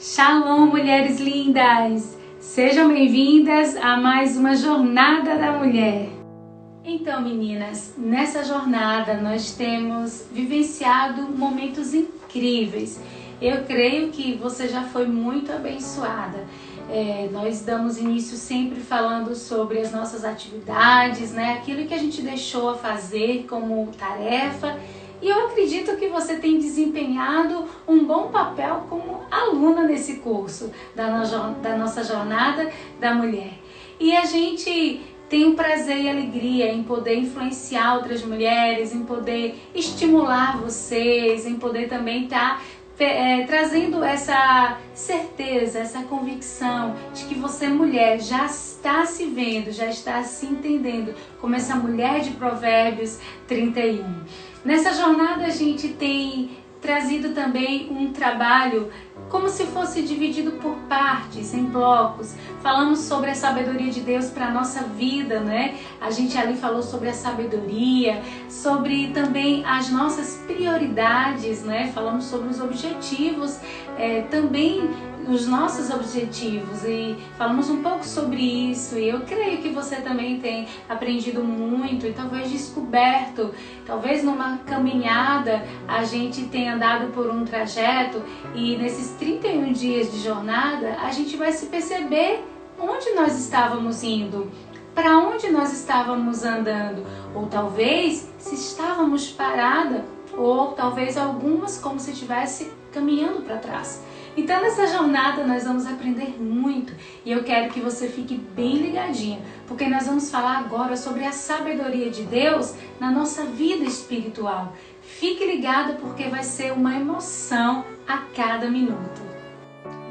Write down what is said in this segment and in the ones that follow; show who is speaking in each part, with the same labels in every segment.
Speaker 1: Shalom, mulheres lindas! Sejam bem-vindas a mais uma Jornada da Mulher. Então, meninas, nessa jornada nós temos vivenciado momentos incríveis. Eu creio que você já foi muito abençoada. Nós damos início sempre falando sobre as nossas atividades, né? Aquilo que a gente deixou a fazer como tarefa. E eu acredito que você tem desempenhado um bom papel como aluna nesse curso da nossa Jornada da Mulher. E a gente tem o prazer e a alegria em poder influenciar outras mulheres, em poder estimular vocês, em poder também estar trazendo essa certeza, essa convicção de que você, mulher, já está se vendo, já está se entendendo como essa mulher de Provérbios 31. Nessa jornada a gente tem trazido também um trabalho como se fosse dividido por partes, em blocos. Falamos sobre a sabedoria de Deus para a nossa vida, né? A gente ali falou sobre a sabedoria, sobre também as nossas prioridades, né? Falamos sobre os objetivos, também os nossos objetivos, e falamos um pouco sobre isso. E eu creio que você também tem aprendido muito e talvez descoberto, talvez numa caminhada a gente tenha andado por um trajeto, e nesses 31 dias de jornada a gente vai se perceber onde nós estávamos indo, para onde nós estávamos andando, ou talvez se estávamos parada, ou talvez algumas como se estivesse caminhando para trás. Então nessa jornada nós vamos aprender muito, e eu quero que você fique bem ligadinha, porque nós vamos falar agora sobre a sabedoria de Deus na nossa vida espiritual. Fique ligada porque vai ser uma emoção a cada minuto.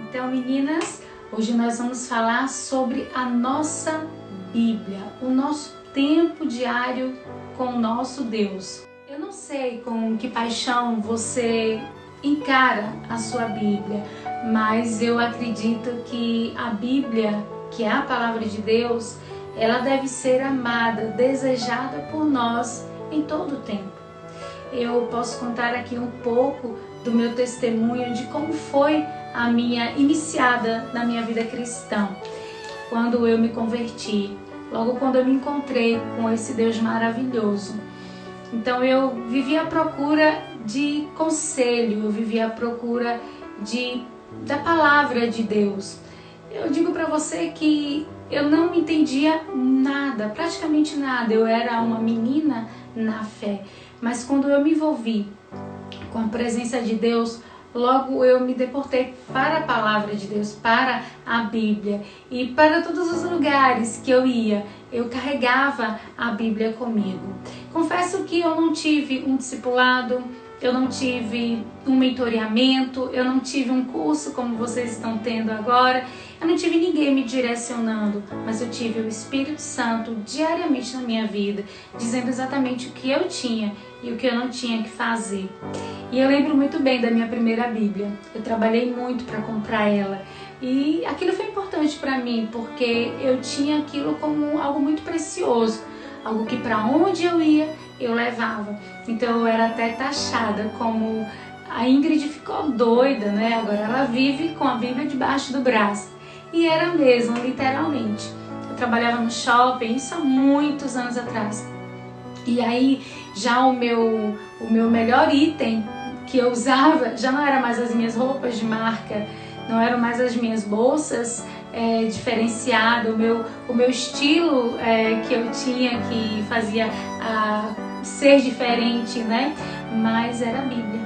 Speaker 1: Então, meninas, hoje nós vamos falar sobre a nossa Bíblia, o nosso tempo diário com o nosso Deus. Eu não sei com que paixão você encara a sua Bíblia, mas eu acredito que a Bíblia, que é a palavra de Deus, ela deve ser amada, desejada por nós em todo o tempo. Eu posso contar aqui um pouco do meu testemunho de como foi a minha iniciada na minha vida cristã, quando eu me converti, logo quando eu me encontrei com esse Deus maravilhoso. Então eu vivi à procura de conselho, eu vivi à procura da palavra de Deus. Eu digo para você que eu não entendia nada, praticamente nada. Eu era uma menina na fé, mas quando eu me envolvi com a presença de Deus, logo eu me deportei para a palavra de Deus, para a Bíblia, e para todos os lugares que eu ia, eu carregava a Bíblia comigo. Confesso que eu não tive um discipulado, eu não tive um mentoreamento, eu não tive um curso como vocês estão tendo agora, eu não tive ninguém me direcionando, mas eu tive o Espírito Santo diariamente na minha vida, dizendo exatamente o que eu tinha e o que eu não tinha que fazer. E eu lembro muito bem da minha primeira Bíblia. Eu trabalhei muito para comprar ela, e aquilo foi importante para mim, porque eu tinha aquilo como algo muito precioso, algo que para onde eu ia, eu levava. Então eu era até taxada como a Ingrid ficou doida, né? Agora ela vive com a Bíblia debaixo do braço. E era mesmo, literalmente. Eu trabalhava no shopping, isso há muitos anos atrás. E aí já o meu melhor item que eu usava já não era mais as minhas roupas de marca, não eram mais as minhas bolsas diferenciadas, o meu estilo que eu tinha, que fazia ser diferente, né? Mas era a Bíblia,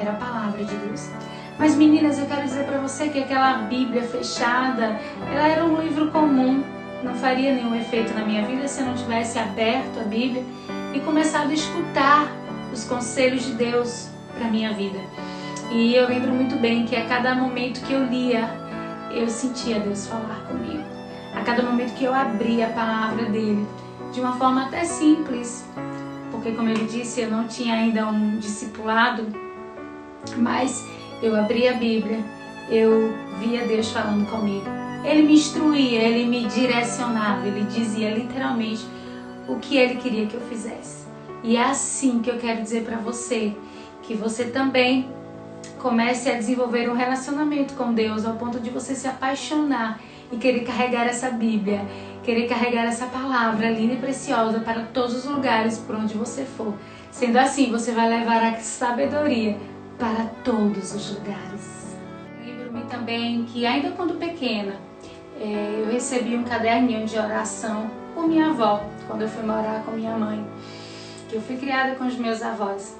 Speaker 1: era a palavra de Deus. Mas meninas, eu quero dizer para você que aquela Bíblia fechada, ela era um livro comum, não faria nenhum efeito na minha vida se eu não tivesse aberto a Bíblia e começado a escutar os conselhos de Deus para minha vida. E eu lembro muito bem que a cada momento que eu lia, eu sentia Deus falar comigo. A cada momento que eu abria a palavra dele, de uma forma até simples, porque como ele disse, eu não tinha ainda um discipulado, mas eu abria a Bíblia, eu via Deus falando comigo. Ele me instruía, ele me direcionava, ele dizia literalmente o que ele queria que eu fizesse. E é assim que eu quero dizer para você, que você também Comece a desenvolver um relacionamento com Deus ao ponto de você se apaixonar e querer carregar essa Bíblia, querer carregar essa palavra linda e preciosa para todos os lugares por onde você for. Sendo assim, você vai levar a sabedoria para todos os lugares. Lembro-me também que, ainda quando pequena, eu recebi um caderninho de oração por minha avó, quando eu fui morar com minha mãe, que eu fui criada com os meus avós.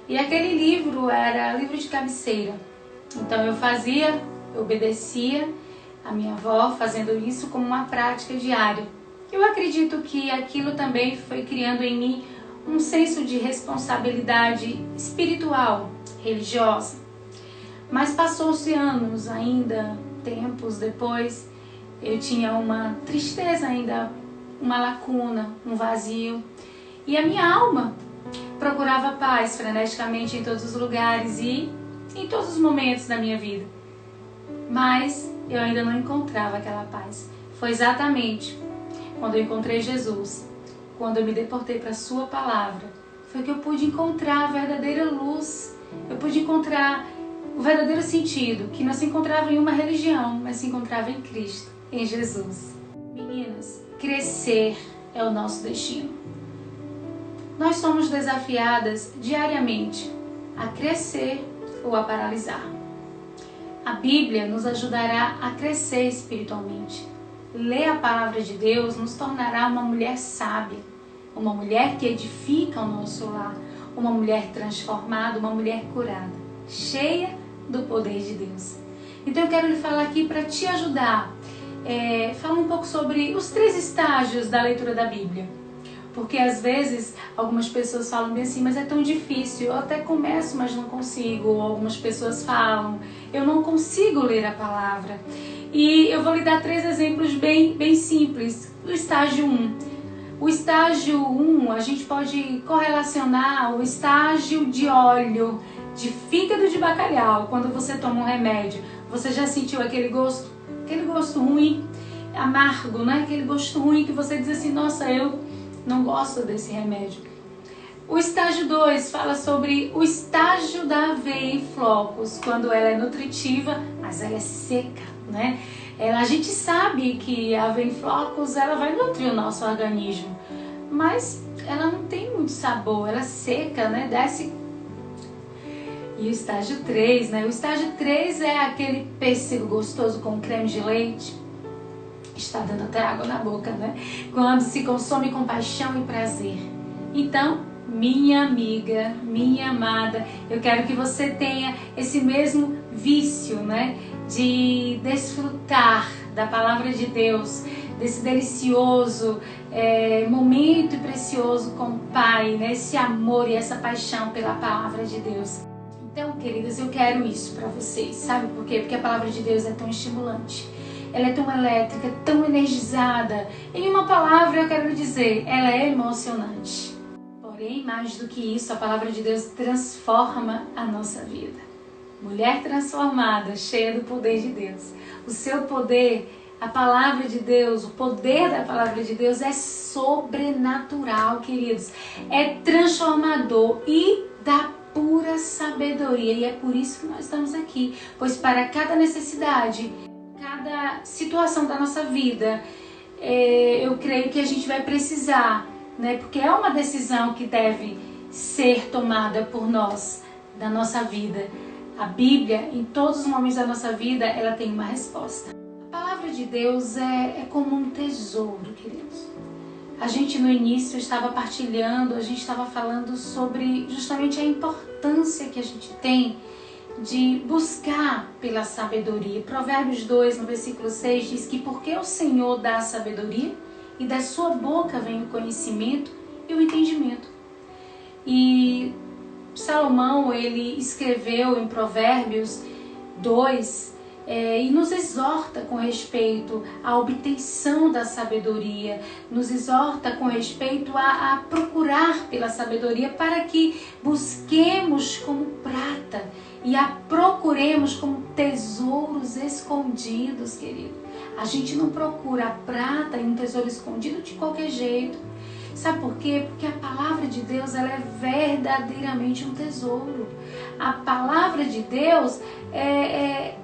Speaker 1: E aquele livro era livro de cabeceira. Então eu obedecia a minha avó, fazendo isso como uma prática diária. Eu acredito que aquilo também foi criando em mim um senso de responsabilidade espiritual, religiosa. Mas passou-se anos ainda, tempos depois, eu tinha uma tristeza ainda, uma lacuna, um vazio. E a minha alma procurava paz freneticamente em todos os lugares e em todos os momentos da minha vida. Mas eu ainda não encontrava aquela paz. Foi exatamente quando eu encontrei Jesus, quando eu me deportei para a sua palavra, foi que eu pude encontrar a verdadeira luz. Eu pude encontrar o verdadeiro sentido, que não se encontrava em uma religião, mas se encontrava em Cristo, em Jesus. Meninas, crescer é o nosso destino. Nós somos desafiadas diariamente a crescer ou a paralisar. A Bíblia nos ajudará a crescer espiritualmente. Ler a palavra de Deus nos tornará uma mulher sábia, uma mulher que edifica o nosso lar, uma mulher transformada, uma mulher curada, cheia do poder de Deus. Então eu quero lhe falar aqui para te ajudar, falar um pouco sobre os 3 estágios da leitura da Bíblia. Porque às vezes algumas pessoas falam bem assim, mas é tão difícil, eu até começo, mas não consigo. Ou algumas pessoas falam, eu não consigo ler a palavra. E eu vou lhe dar 3 exemplos bem simples. O estágio 1. O estágio 1, a gente pode correlacionar o estágio de óleo, de fígado de bacalhau. Quando você toma um remédio, você já sentiu aquele gosto ruim, amargo, né? Aquele gosto ruim que você diz assim, nossa, eu não gosto desse remédio. O estágio 2 fala sobre o estágio da aveia em flocos, quando ela é nutritiva, mas ela é seca, né? A gente sabe que a aveia em flocos ela vai nutrir o nosso organismo, mas ela não tem muito sabor, ela é seca, né? Desce. E o estágio 3, né? O estágio 3 é aquele pêssego gostoso com creme de leite. Está dando até água na boca, né? Quando se consome com paixão e prazer. Então, minha amiga, minha amada, eu quero que você tenha esse mesmo vício, né? De desfrutar da palavra de Deus, desse delicioso momento precioso com o Pai, né? Esse amor e essa paixão pela palavra de Deus. Então, queridas, eu quero isso para vocês. Sabe por quê? Porque a palavra de Deus é tão estimulante. Ela é tão elétrica, tão energizada. Em uma palavra eu quero lhe dizer, ela é emocionante. Porém, mais do que isso, a palavra de Deus transforma a nossa vida. Mulher transformada, cheia do poder de Deus. O seu poder, a palavra de Deus, o poder da palavra de Deus é sobrenatural, queridos. É transformador e dá pura sabedoria. E é por isso que nós estamos aqui. Pois para cada necessidade, cada situação da nossa vida, eu creio que a gente vai precisar, né? Porque é uma decisão que deve ser tomada por nós, da nossa vida. A Bíblia, em todos os momentos da nossa vida, ela tem uma resposta. A palavra de Deus é como um tesouro, queridos. A gente no início estava partilhando, a gente estava falando sobre justamente a importância que a gente tem de buscar pela sabedoria. Provérbios 2, no versículo 6, diz que porque o Senhor dá a sabedoria e da sua boca vem o conhecimento e o entendimento. E Salomão, ele escreveu em Provérbios 2 e nos exorta com respeito à obtenção da sabedoria, nos exorta com respeito a procurar pela sabedoria para que busquemos como prata e a procuremos como tesouros escondidos, querido. A gente não procura a prata e um tesouro escondido de qualquer jeito. Sabe por quê? Porque a palavra de Deus, ela é verdadeiramente um tesouro. A palavra de Deus é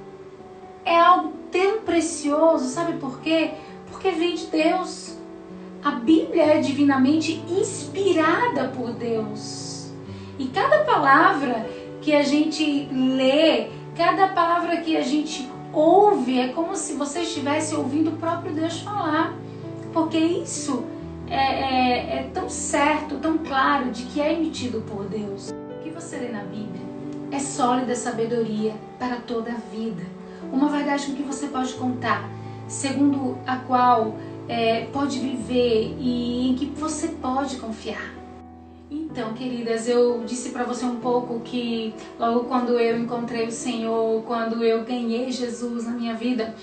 Speaker 1: algo tão precioso. Sabe por quê? Porque vem de Deus. A Bíblia é divinamente inspirada por Deus. E cada palavra que a gente lê, cada palavra que a gente ouve, é como se você estivesse ouvindo o próprio Deus falar. Porque isso é tão certo, tão claro de que é emitido por Deus. O que você lê na Bíblia é sólida sabedoria para toda a vida. Uma verdade com que você pode contar, segundo a qual pode viver e em que você pode confiar. Então, queridas, eu disse para você um pouco que logo quando eu encontrei o Senhor, quando eu ganhei Jesus na minha vida,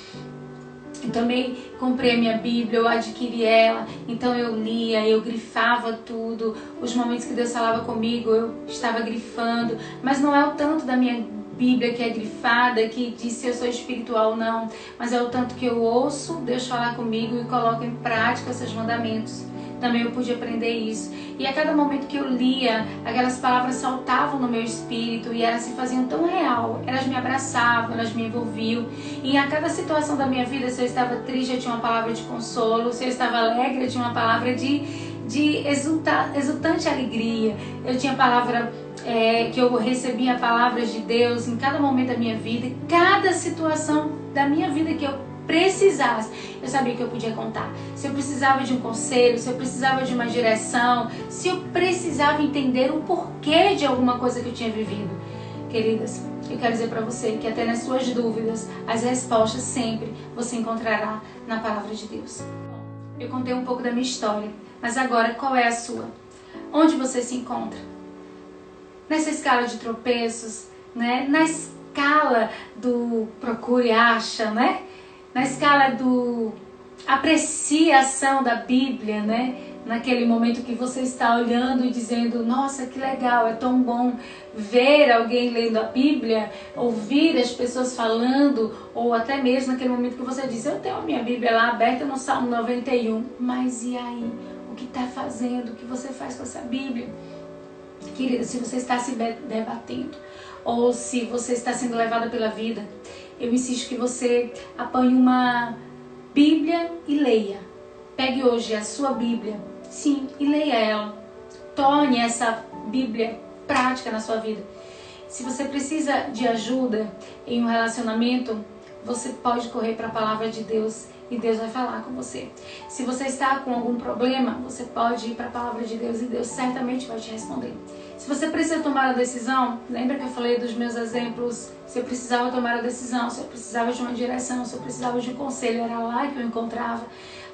Speaker 1: eu também comprei a minha Bíblia, eu adquiri ela, então eu lia, eu grifava tudo. Os momentos que Deus falava comigo, eu estava grifando, mas não é o tanto da minha Bíblia que é grifada, que diz se eu sou espiritual, não, mas é o tanto que eu ouço Deus falar comigo e coloco em prática esses mandamentos. Também eu pude aprender isso. E a cada momento que eu lia, aquelas palavras saltavam no meu espírito e elas se faziam tão real. Elas me abraçavam, elas me envolviam. E a cada situação da minha vida, se eu estava triste, eu tinha uma palavra de consolo. Se eu estava alegre, eu tinha uma palavra de exultante alegria. Eu tinha palavra que eu recebia palavras de Deus em cada momento da minha vida. Cada situação da minha vida que eu precisasse, eu sabia que eu podia contar. Se eu precisava de um conselho, se eu precisava de uma direção, se eu precisava entender o porquê de alguma coisa que eu tinha vivido. Queridas, eu quero dizer para você que até nas suas dúvidas, as respostas sempre você encontrará na palavra de Deus. Eu contei um pouco da minha história, mas agora qual é a sua? Onde você se encontra? Nessa escala de tropeços, né? Na escala do procure e acha, né? Na escala do apreciação da Bíblia, né? Naquele momento que você está olhando e dizendo, nossa, que legal, é tão bom ver alguém lendo a Bíblia, ouvir as pessoas falando, ou até mesmo naquele momento que você diz, eu tenho a minha Bíblia lá aberta no Salmo 91, mas e aí? O que está fazendo? O que você faz com essa Bíblia? Querida, se você está se debatendo, ou se você está sendo levada pela vida, eu insisto que você apanhe uma Bíblia e leia. Pegue hoje a sua Bíblia, sim, e leia ela. Torne essa Bíblia prática na sua vida. Se você precisa de ajuda em um relacionamento, você pode correr para a palavra de Deus e Deus vai falar com você. Se você está com algum problema, você pode ir para a palavra de Deus e Deus certamente vai te responder. Se você precisa tomar a decisão, lembra que eu falei dos meus exemplos? Se eu precisava tomar a decisão, se eu precisava de uma direção, se eu precisava de um conselho, era lá que eu encontrava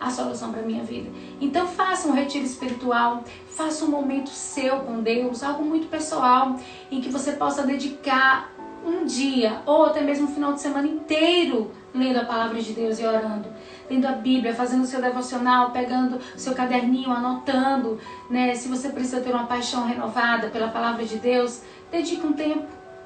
Speaker 1: a solução para a minha vida. Então faça um retiro espiritual, faça um momento seu com Deus, algo muito pessoal, em que você possa dedicar um dia, ou até mesmo um final de semana inteiro, lendo a palavra de Deus e orando, lendo a Bíblia, fazendo o seu devocional, pegando o seu caderninho, anotando, né? Se você precisa ter uma paixão renovada pela palavra de Deus, dedique um tempo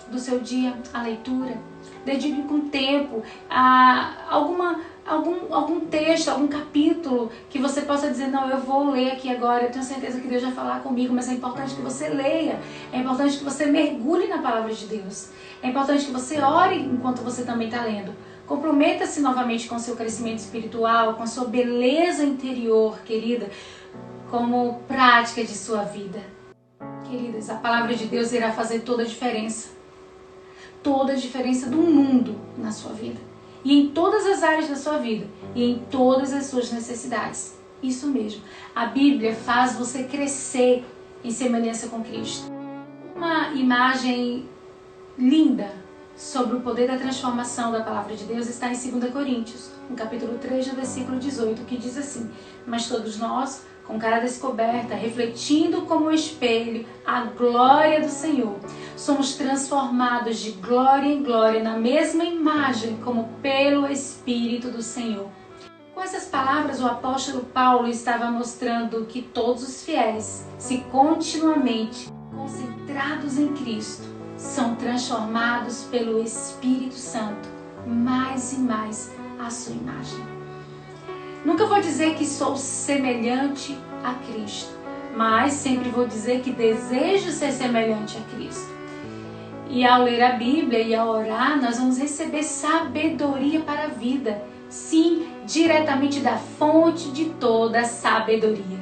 Speaker 1: do seu dia à leitura, dedique um tempo a algum texto, algum capítulo que você possa dizer, não, eu vou ler aqui agora, eu tenho certeza que Deus vai falar comigo, mas é importante que você leia, é importante que você mergulhe na palavra de Deus, é importante que você ore enquanto você também está lendo. Comprometa-se novamente com o seu crescimento espiritual, com a sua beleza interior, querida, como prática de sua vida. Queridas, a palavra de Deus irá fazer toda a diferença do mundo na sua vida, e em todas as áreas da sua vida, e em todas as suas necessidades. Isso mesmo, a Bíblia faz você crescer em semelhança com Cristo. Uma imagem linda sobre o poder da transformação da palavra de Deus está em 2 Coríntios, no capítulo 3, no versículo 18, que diz assim, mas todos nós, com cara descoberta, refletindo como um espelho a glória do Senhor, somos transformados de glória em glória na mesma imagem como pelo Espírito do Senhor. Com essas palavras, o apóstolo Paulo estava mostrando que todos os fiéis, se continuamente concentrados em Cristo, são transformados pelo Espírito Santo, mais e mais à sua imagem. Nunca vou dizer que sou semelhante a Cristo, mas sempre vou dizer que desejo ser semelhante a Cristo. E ao ler a Bíblia e ao orar, nós vamos receber sabedoria para a vida. Sim, diretamente da fonte de toda a sabedoria.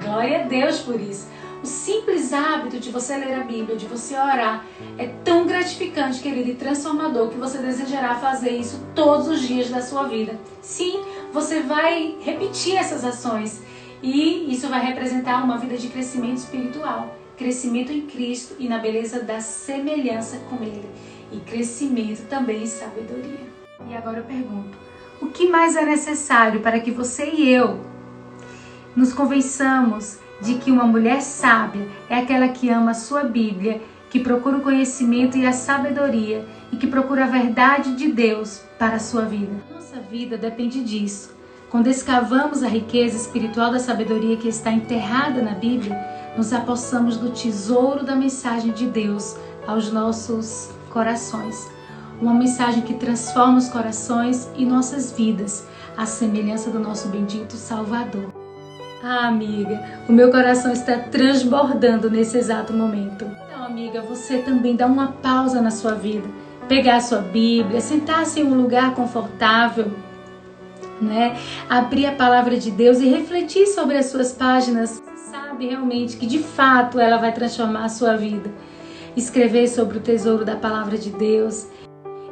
Speaker 1: Glória a Deus por isso. O simples hábito de você ler a Bíblia, de você orar, é tão gratificante, querido, e transformador, que você desejará fazer isso todos os dias da sua vida. Sim, você vai repetir essas ações e isso vai representar uma vida de crescimento espiritual, crescimento em Cristo e na beleza da semelhança com Ele, e crescimento também em sabedoria. E agora eu pergunto, o que mais é necessário para que você e eu nos convençamos de que uma mulher sábia é aquela que ama a sua Bíblia, que procura o conhecimento e a sabedoria e que procura a verdade de Deus para a sua vida? Nossa vida depende disso. Quando escavamos a riqueza espiritual da sabedoria que está enterrada na Bíblia, nos apossamos do tesouro da mensagem de Deus aos nossos corações. Uma mensagem que transforma os corações e nossas vidas, à semelhança do nosso bendito Salvador. Ah, amiga, o meu coração está transbordando nesse exato momento. Então, amiga, você também dá uma pausa na sua vida. Pegar a sua Bíblia, sentar-se em um lugar confortável, né? Abrir a palavra de Deus e refletir sobre as suas páginas. Você sabe realmente que de fato ela vai transformar a sua vida. Escrever sobre o tesouro da palavra de Deus.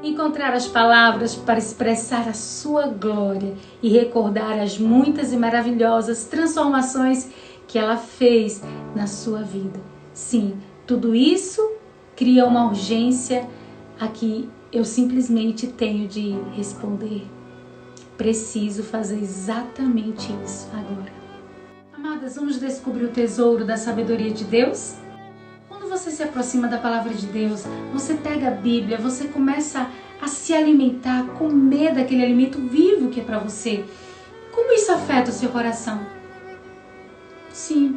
Speaker 1: Encontrar as palavras para expressar a sua glória e recordar as muitas e maravilhosas transformações que ela fez na sua vida. Sim, tudo isso cria uma urgência a que eu simplesmente tenho de responder. Preciso fazer exatamente isso agora. Amadas, vamos descobrir o tesouro da sabedoria de Deus? Quando você se aproxima da palavra de Deus, você pega a Bíblia, você começa a se alimentar, comer daquele alimento vivo que é para você. Como isso afeta o seu coração? Sim,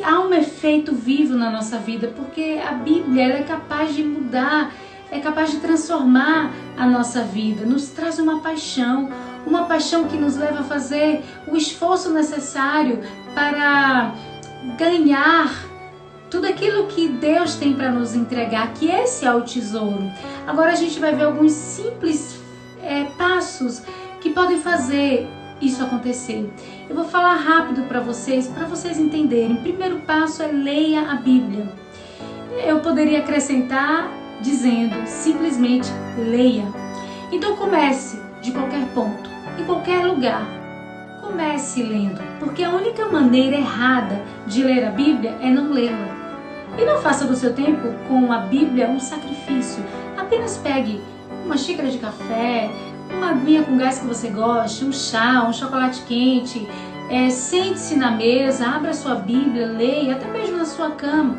Speaker 1: há um efeito vivo na nossa vida, porque a Bíblia ela é capaz de mudar, é capaz de transformar a nossa vida, nos traz uma paixão que nos leva a fazer o esforço necessário para ganhar tudo aquilo que Deus tem para nos entregar, que esse é o tesouro. Agora a gente vai ver alguns simples passos que podem fazer isso acontecer. Eu vou falar rápido para vocês entenderem. O primeiro passo é leia a Bíblia. Eu poderia acrescentar dizendo simplesmente leia. Então comece de qualquer ponto, em qualquer lugar. Comece lendo, porque a única maneira errada de ler a Bíblia é não lê-la. E não faça do seu tempo com a Bíblia um sacrifício. Apenas pegue uma xícara de café, uma aguinha com gás que você goste, um chá, um chocolate quente, sente-se na mesa, abra sua Bíblia, leia, até mesmo na sua cama.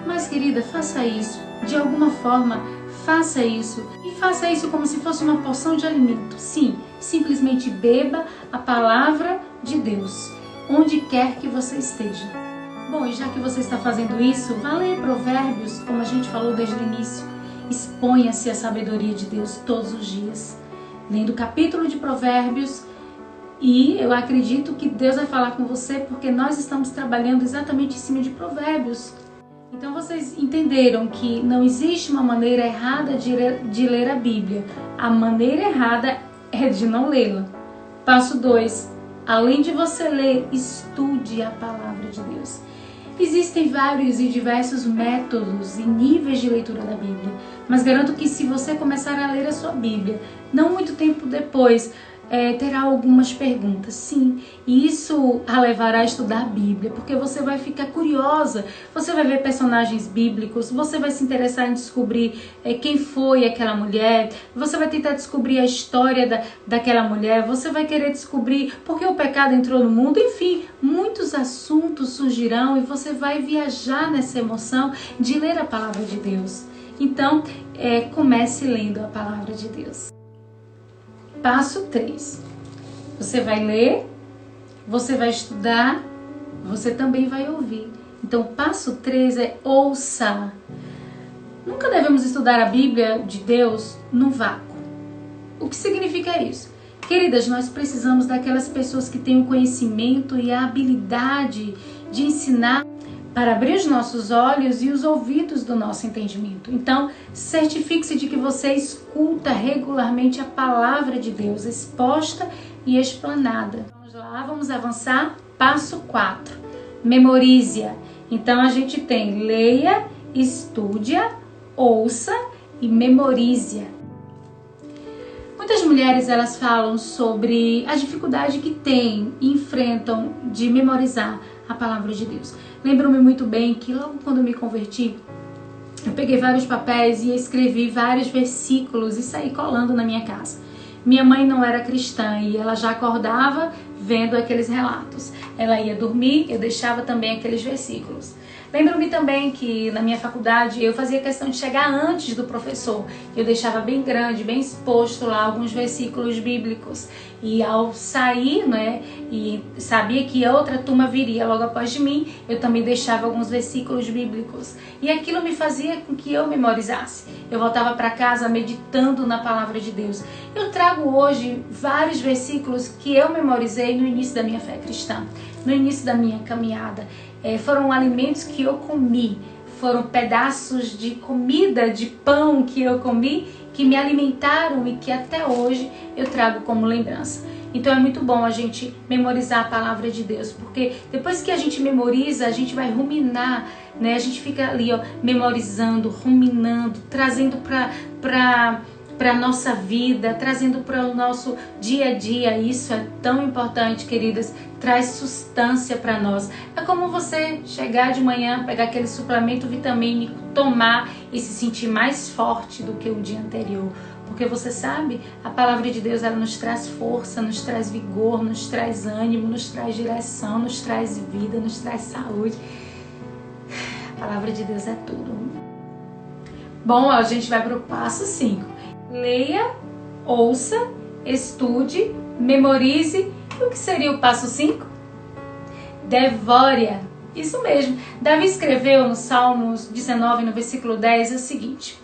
Speaker 1: Mas, querida, faça isso. De alguma forma, faça isso. E faça isso como se fosse uma porção de alimento. Sim, simplesmente beba a palavra de Deus, onde quer que você esteja. Bom, e já que você está fazendo isso, vá ler Provérbios, como a gente falou desde o início. Exponha-se à sabedoria de Deus todos os dias, lendo o capítulo de Provérbios, e eu acredito que Deus vai falar com você, porque nós estamos trabalhando exatamente em cima de Provérbios. Então vocês entenderam que não existe uma maneira errada de ler a Bíblia. A maneira errada é de não lê-la. Passo 2. Além de você ler, estude a palavra de Deus. Existem vários e diversos métodos e níveis de leitura da Bíblia, mas garanto que se você começar a ler a sua Bíblia, não muito tempo depois, terá algumas perguntas. Sim, e isso a levará a estudar a Bíblia, porque você vai ficar curiosa, você vai ver personagens bíblicos, você vai se interessar em descobrir quem foi aquela mulher, você vai tentar descobrir a história daquela mulher, você vai querer descobrir por que o pecado entrou no mundo, enfim, muitos assuntos surgirão e você vai viajar nessa emoção de ler a palavra de Deus. Então, comece lendo a palavra de Deus. Passo 3. Você vai ler, você vai estudar, você também vai ouvir. Então, passo 3 é ouça. Nunca devemos estudar a Bíblia de Deus no vácuo. O que significa isso? Queridas, nós precisamos daquelas pessoas que têm o conhecimento e a habilidade de ensinar para abrir os nossos olhos e os ouvidos do nosso entendimento. Então, certifique-se de que você escuta regularmente a palavra de Deus exposta e explanada. Vamos lá, vamos avançar. Passo 4. Memorize-a. Então, a gente tem leia, estude-a, ouça e memorize-a. Muitas mulheres, elas falam sobre a dificuldade que têm e enfrentam de memorizar a palavra de Deus. Lembro-me muito bem que logo quando eu me converti, eu peguei vários papéis e escrevi vários versículos e saí colando na minha casa. Minha mãe não era cristã e ela já acordava vendo aqueles relatos. Ela ia dormir, eu deixava também aqueles versículos. Lembro-me também que na minha faculdade eu fazia questão de chegar antes do professor. Eu deixava bem grande, bem exposto lá alguns versículos bíblicos. E ao sair, né, e sabia que outra turma viria logo após de mim, eu também deixava alguns versículos bíblicos. E aquilo me fazia com que eu memorizasse. Eu voltava para casa meditando na palavra de Deus. Eu trago hoje vários versículos que eu memorizei no início da minha fé cristã, no início da minha caminhada. Foram alimentos que eu comi, foram pedaços de comida, de pão que eu comi, que me alimentaram e que até hoje eu trago como lembrança. Então é muito bom a gente memorizar a palavra de Deus, porque depois que a gente memoriza, a gente vai ruminar, né? A gente fica ali, ó, memorizando, ruminando, trazendo para a nossa vida, trazendo para o nosso dia a dia. Isso é tão importante, queridas, traz sustância para nós. É como você chegar de manhã, pegar aquele suplemento vitamínico, tomar e se sentir mais forte do que o dia anterior. Porque você sabe, a palavra de Deus, ela nos traz força, nos traz vigor, nos traz ânimo, nos traz direção, nos traz vida, nos traz saúde. A palavra de Deus é tudo. Bom, a gente vai para o passo 5. Leia, ouça, estude, memorize. E o que seria o passo 5? Devore-a. Isso mesmo. Davi escreveu no Salmos 19, no versículo 10, o seguinte: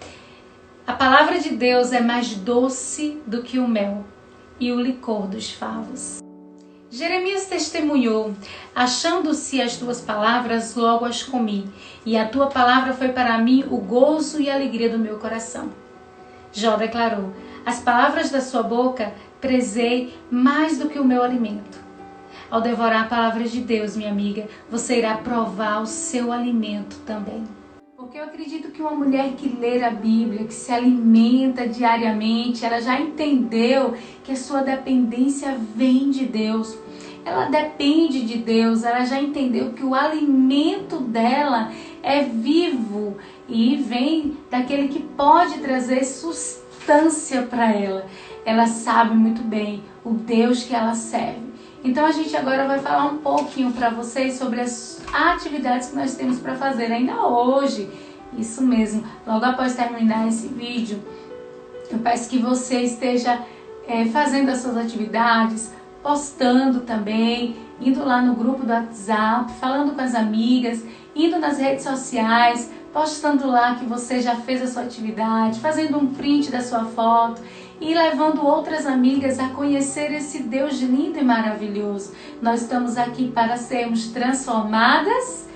Speaker 1: a palavra de Deus é mais doce do que o mel e o licor dos favos. Jeremias testemunhou: achando-se as tuas palavras, logo as comi, e a tua palavra foi para mim o gozo e a alegria do meu coração. Jó declarou: as palavras da sua boca prezei mais do que o meu alimento. Ao devorar a palavra de Deus, minha amiga, você irá provar o seu alimento também. Porque eu acredito que uma mulher que lê a Bíblia, que se alimenta diariamente, ela já entendeu que a sua dependência vem de Deus. Ela depende de Deus, ela já entendeu que o alimento dela é vivo e vem daquele que pode trazer sustância para ela. Ela sabe muito bem o Deus que ela serve. Então a gente agora vai falar um pouquinho para vocês sobre as atividades que nós temos para fazer ainda hoje. Isso mesmo, logo após terminar esse vídeo, eu peço que você esteja fazendo as suas atividades, postando também, indo lá no grupo do WhatsApp, falando com as amigas, indo nas redes sociais, postando lá que você já fez a sua atividade, fazendo um print da sua foto e levando outras amigas a conhecer esse Deus lindo e maravilhoso. Nós estamos aqui para sermos transformadas,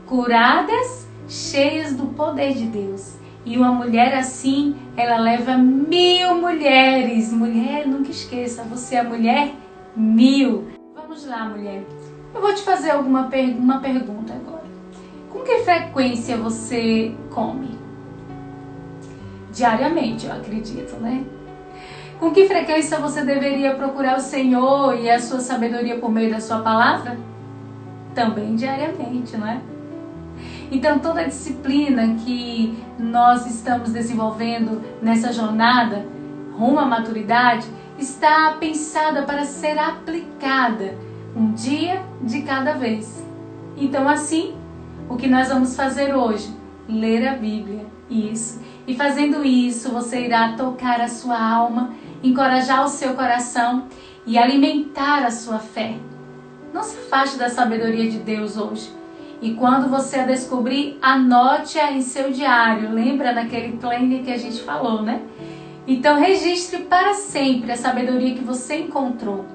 Speaker 1: curadas, cheias do poder de Deus. E uma mulher assim, ela leva 1000 mulheres. Mulher, nunca esqueça, você é a mulher 1000. Vamos lá, mulher. Eu vou te fazer uma pergunta agora. Com que frequência você come? Diariamente, eu acredito, né? Com que frequência você deveria procurar o Senhor e a sua sabedoria por meio da sua palavra? Também diariamente, não é? Então, toda a disciplina que nós estamos desenvolvendo nessa jornada rumo à maturidade está pensada para ser aplicada um dia de cada vez. Então, assim, o que nós vamos fazer hoje? Ler a Bíblia, isso. E fazendo isso, você irá tocar a sua alma, encorajar o seu coração e alimentar a sua fé. Não se afaste da sabedoria de Deus hoje. E quando você a descobrir, anote-a em seu diário. Lembra naquele planner que a gente falou, né? Então registre para sempre a sabedoria que você encontrou.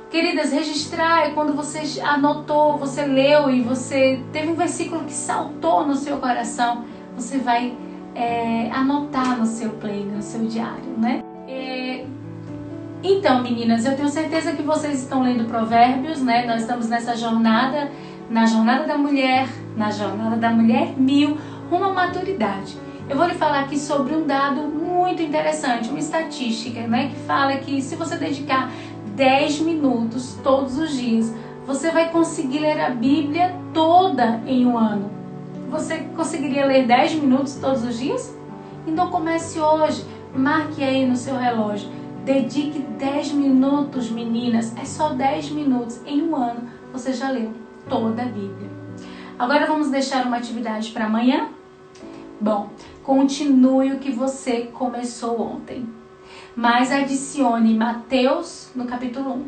Speaker 1: Queridas, registrar é quando você anotou, você leu e você teve um versículo que saltou no seu coração. Você vai anotar no seu planner, no seu diário, né? Então, meninas, eu tenho certeza que vocês estão lendo Provérbios, né? Nós estamos nessa jornada, na jornada da mulher 1000, rumo à maturidade. Eu vou lhe falar aqui sobre um dado muito interessante, uma estatística, né? Que fala que se você dedicar 10 minutos todos os dias, você vai conseguir ler a Bíblia toda em um ano. Você conseguiria ler 10 minutos todos os dias? Então comece hoje, marque aí no seu relógio. Dedique 10 minutos, meninas, é só 10 minutos. Em um ano você já leu toda a Bíblia. Agora vamos deixar uma atividade para amanhã? Bom, continue o que você começou ontem, mas adicione Mateus no capítulo 1.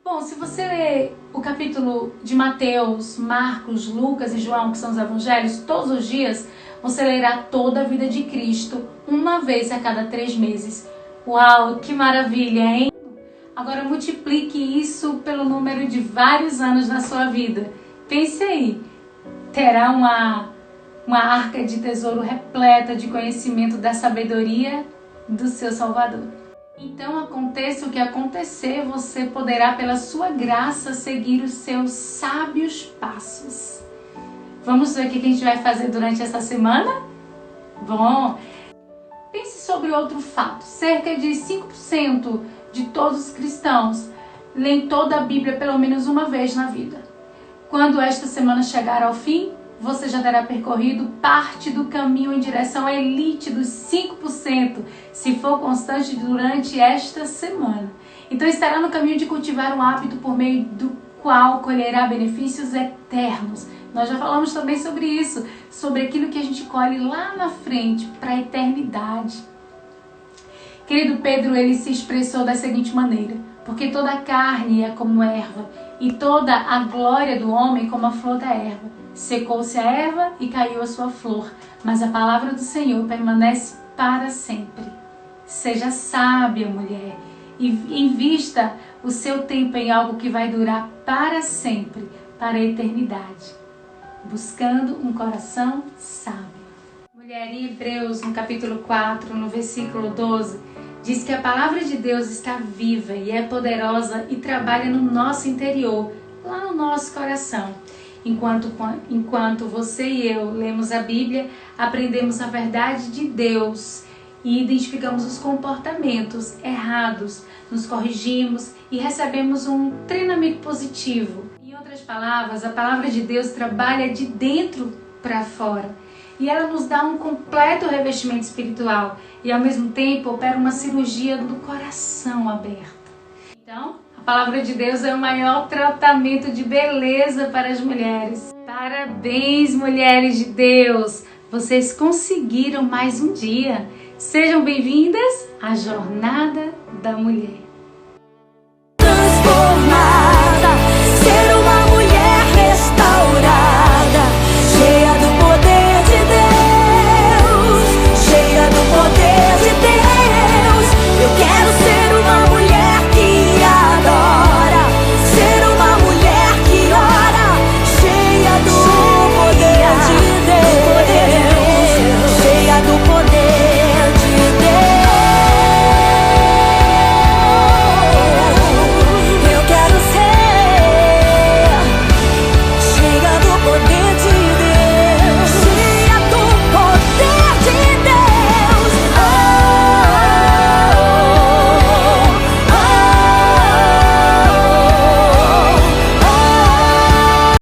Speaker 1: Bom, se você ler o capítulo de Mateus, Marcos, Lucas e João, que são os evangelhos, todos os dias, você lerá toda a vida de Cristo, uma vez a cada 3 meses. Uau, que maravilha, hein? Agora multiplique isso pelo número de vários anos na sua vida. Pense aí, terá uma arca de tesouro repleta de conhecimento da sabedoria do seu Salvador. Então aconteça o que acontecer, você poderá pela sua graça seguir os seus sábios passos. Vamos ver o que a gente vai fazer durante essa semana? Bom, pense sobre outro fato. Cerca de 5% de todos os cristãos leem toda a Bíblia pelo menos uma vez na vida. Quando esta semana chegar ao fim, você já terá percorrido parte do caminho em direção à elite dos 5%, se for constante durante esta semana. Então estará no caminho de cultivar um hábito por meio do qual colherá benefícios eternos. Nós já falamos também sobre isso, sobre aquilo que a gente colhe lá na frente, para a eternidade. Querido Pedro, ele se expressou da seguinte maneira: porque toda a carne é como erva, e toda a glória do homem como a flor da erva. Secou-se a erva e caiu a sua flor, mas a palavra do Senhor permanece para sempre. Seja sábia, mulher, e invista o seu tempo em algo que vai durar para sempre, para a eternidade, buscando um coração sábio. Mulher, em Hebreus, no capítulo 4, no versículo 12, diz que a palavra de Deus está viva e é poderosa e trabalha no nosso interior, lá no nosso coração. Enquanto você e eu lemos a Bíblia, aprendemos a verdade de Deus e identificamos os comportamentos errados, nos corrigimos e recebemos um treinamento positivo. Em outras palavras, a palavra de Deus trabalha de dentro para fora e ela nos dá um completo revestimento espiritual e ao mesmo tempo opera uma cirurgia do coração aberto. Então, a palavra de Deus é o maior tratamento de beleza para as mulheres. Parabéns, mulheres de Deus! Vocês conseguiram mais um dia. Sejam bem-vindas à Jornada da Mulher.